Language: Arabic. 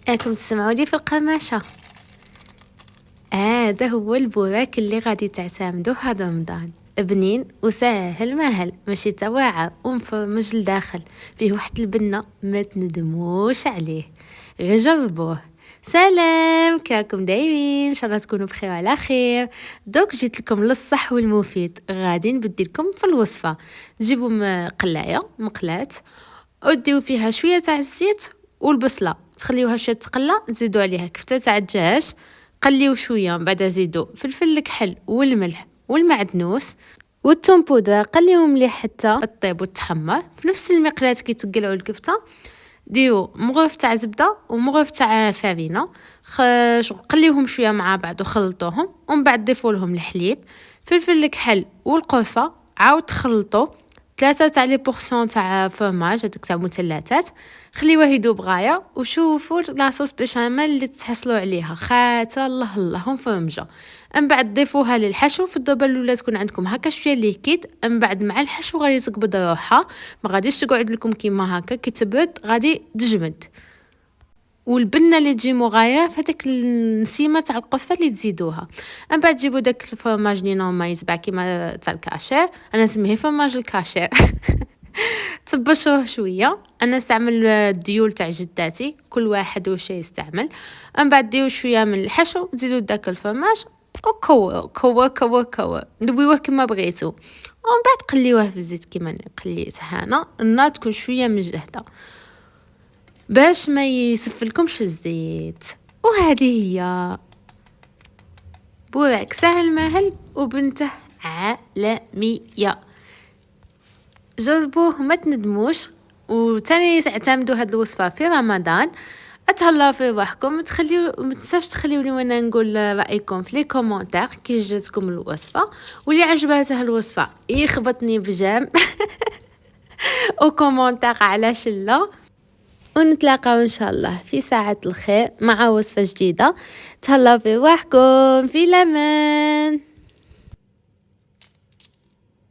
راكم تسمعوا لي في القماشة. هذا هو البوراك اللي غادي تعتمدوه هذا رمضان. بنين وساهل ماهل، ماشي تواعر ومفرمج لداخل، فيه واحد البنة ما تندموش عليه. غير جربوه. سلام، كيراكم دايرين؟ ان شاء الله تكونوا بخير وعلى خير. دوك جيت لكم للصح والمفيد. غادي نبدي لكم في الوصفه. تجيبوا قلايه مقلاة وديو فيها شويه تاع الزيت والبصله، تخليوها شويه تقلى، تزيدوا عليها كفته تاع الدجاج، قليو شويه، من بعد زيدوا فلفل الكحل والملح والمعدنوس والثوم بودره، قليوه مليح حتى طيب وتحمر. في نفس المقلاة كي تقلعوا الكفته ديروا مغرف تاع زبده ومغرف تاع فرينه، قليوهم شويه مع بعض وخلطوهم، ومن بعد ضيفوا لهم الحليب، فلفل الكحل والقرفه، عاود تخلطوا 3 تاع لي بورسيون تاع فرماج هذوك تاع مثلثات، خليوه يذوب غايه، وشوفوا لاصوص بيشاميل اللي تحصلوا عليها خاطر الله الله مفرمجه. من بعد ضيفوها للحشو. في الضربه الاولى تكون عندكم هكا شويه ليكيد، من بعد مع الحشو غادي تقبض روحها، ما غاديش تقعد لكم كيما هكا، كي تبرد غادي تجمد. والبنه اللي تجي مغايه فهاديك النسيمه تاع القرفه اللي تزيدوها. من بعد تجيبوا داك الفرماج لي نورمال يتباع كيما تاع الكاشير، انا نسميه فرماج الكاشير. تبشروه شويه. انا نستعمل الديول تاع جداتي، كل واحد واش يستعمل. من بعد ديروا شويه من الحشو، تزيدوا داك الفرماج وكور كور كور كور، دويوه كما بغيتو، ومن بعد قليوه في الزيت كيما قليت هنا. النار تكون شويه مجهده باش ما يسفلكمش الزيت. وهذه هي بوراك سهل ماهل وبنته عالميه. جربوه ما تندموش. وتاني تعتمدوا هاد الوصفه في رمضان. اتهلاو في روحكم، ما تنساوش تخليو لي وانا نقول رايكم في لي كومونتير كي جاتكم الوصفه، واللي عجبته الوصفه يخبطني بجام او كومونتير علاش لا. ونتلاقاو ان شاء الله في ساعه الخير مع وصفه جديده. تهلاو في روحكم، في الامان.